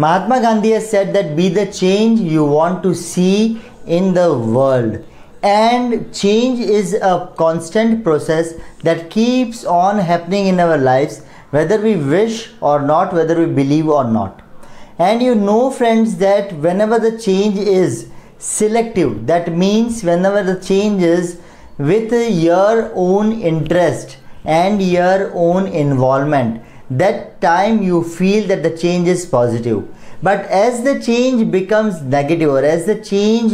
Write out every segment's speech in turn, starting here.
Mahatma Gandhi has said that be the change you want to see in the world. And change is a constant process that keeps on happening in our lives, whether we wish or not, whether we believe or not. And you know, friends, that whenever the change is selective, that means whenever the change is with your own interest and your own involvement, that time you feel that the change is positive. But as the change becomes negative, or as the change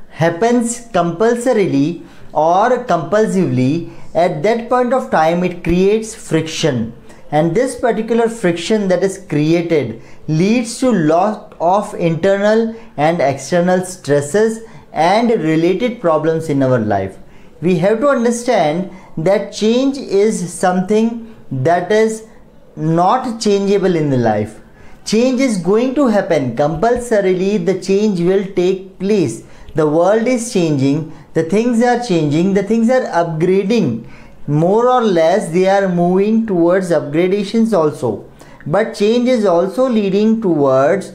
happens compulsorily or compulsively, at that point of time it creates friction, and this particular friction that is created leads to lot of internal and external stresses and related problems in our life. We have to understand that change is something that is not changeable in the life. Change is going to happen compulsorily. The change will take place. The world is changing, the things are changing, the things are upgrading. More or less they are moving towards upgradations also. But change is also leading towards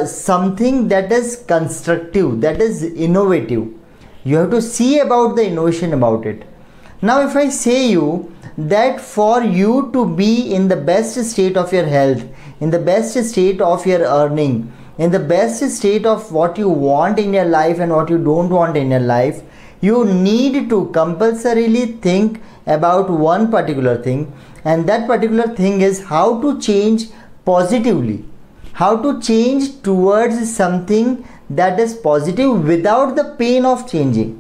something that is constructive, that is innovative. You have to see about the innovation about it. Now if I say you that for you to be in the best state of your health, in the best state of your earning, in the best state of what you want in your life and what you don't want in your life, you need to compulsorily think about one particular thing, and that particular thing is how to change positively, how to change towards something that is positive without the pain of changing.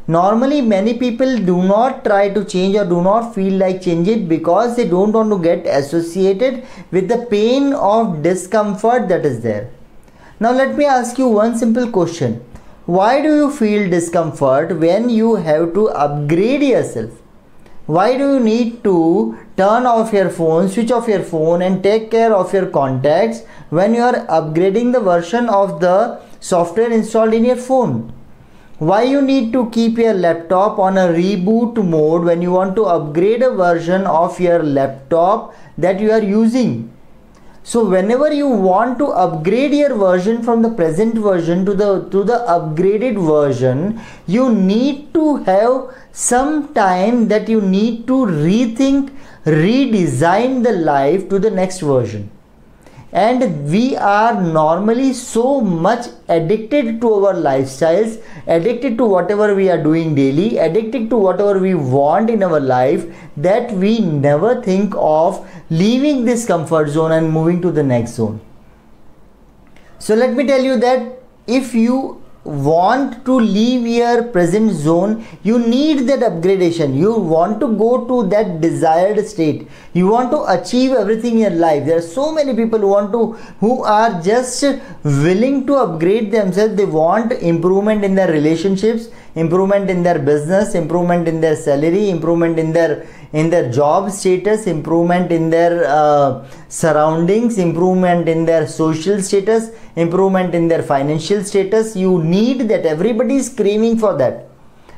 Normally many people do not try to change or do not feel like changing because they don't want to get associated with the pain of discomfort that is there. Now let me ask you one simple question. Why do you feel discomfort when you have to upgrade yourself? Why do you need to turn off your phone, switch off your phone and take care of your contacts when you are upgrading the version of the software installed in your phone? Why you need to keep your laptop on a reboot mode when you want to upgrade a version of your laptop that you are using? So whenever you want to upgrade your version from the present version to the upgraded version, you need to have some time that you need to rethink, redesign the life to the next version. And we are normally so much addicted to our lifestyles, addicted to whatever we are doing daily, addicted to whatever we want in our life, that we never think of leaving this comfort zone and moving to the next zone. So let me tell you that if you want to leave your present zone, you need that upgradation. You want to go to that desired state. You want to achieve everything in your life. There are so many people who are just willing to upgrade themselves. They want improvement in their relationships, improvement in their business, improvement in their salary, improvement in their job status, improvement in their surroundings, improvement in their social status, improvement in their financial status. You need that. Everybody is screaming for that.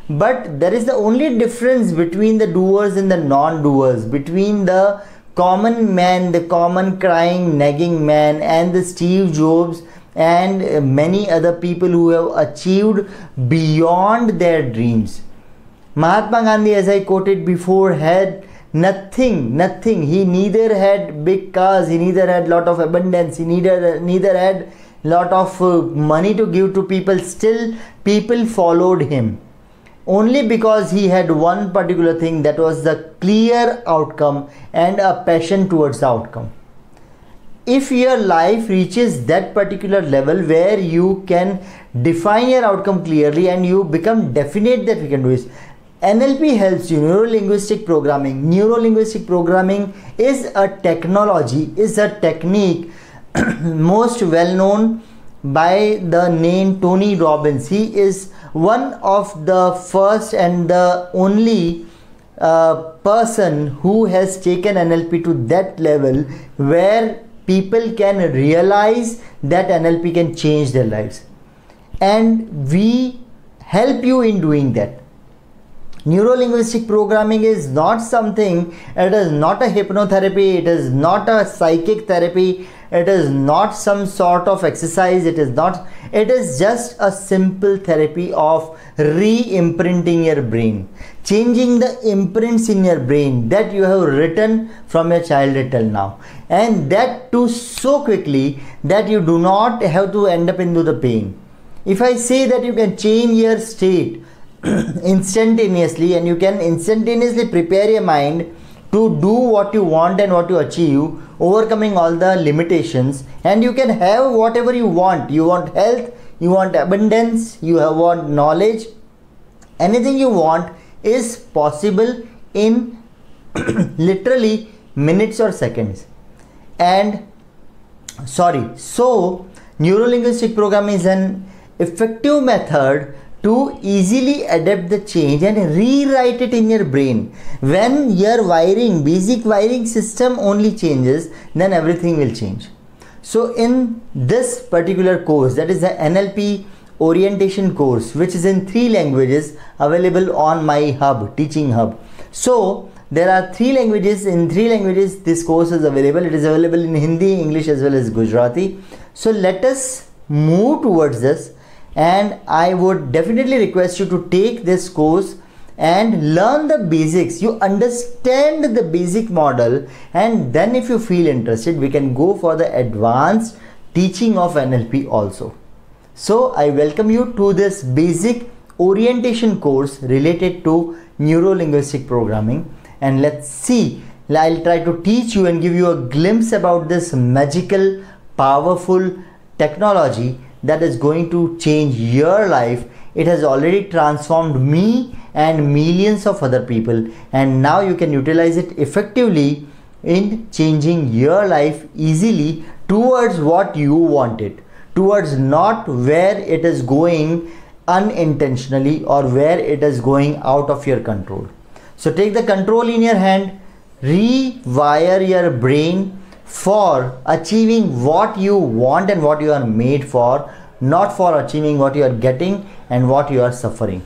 But there is the only difference between the doers and the non-doers, between the common man, the common crying, nagging man, and the Steve Jobs and many other people who have achieved beyond their dreams. Mahatma Gandhi, as I quoted before, had nothing. He neither had big cars, he neither had lot of abundance, he neither had lot of money to give to people. Still people followed him only because he had one particular thing, that was the clear outcome and a passion towards the outcome. If your life reaches that particular level where you can define your outcome clearly and you become definite that we can do this, NLP helps you. Neuro-linguistic programming. Neuro-linguistic programming is a technology, is a technique most well known by the name Tony Robbins. He is one of the first and the only person who has taken NLP to that level where people can realize that NLP can change their lives, and we help you in doing that. Neuro-linguistic programming is not something, it is not a hypnotherapy, it is not a psychic therapy, it is not some sort of exercise, it is just a simple therapy of re-imprinting your brain, changing the imprints in your brain that you have written from your childhood till now, and that too so quickly that you do not have to end up into the pain. If I say that you can change your state instantaneously, and you can instantaneously prepare your mind to do what you want and what you achieve, overcoming all the limitations, and you can have whatever you want. You want health, you want abundance, you want knowledge, anything you want is possible in literally minutes or seconds. And so neuro-linguistic programming is an effective method to easily adapt the change and rewrite it in your brain. When your basic wiring system only changes, then everything will change. So in this particular course, that is the NLP orientation course, which is in 3 languages, available on my hub, teaching hub. So there are 3 languages. In 3 languages this course is available. It is available in Hindi, English as well as Gujarati. So let us move towards this, and I would definitely request you to take this course and learn the basics. You understand the basic model, and then if you feel interested, we can go for the advanced teaching of NLP also. So I welcome you to this basic orientation course related to neuro-linguistic programming, and let's see. I'll try to teach you and give you a glimpse about this magical, powerful technology that is going to change your life. It has already transformed me and millions of other people, and now you can utilize it effectively in changing your life easily towards what you wanted, towards not where it is going unintentionally or where it is going out of your control. So take the control in your hand, rewire your brain for achieving what you want and what you are made for, not for achieving what you are getting and what you are suffering.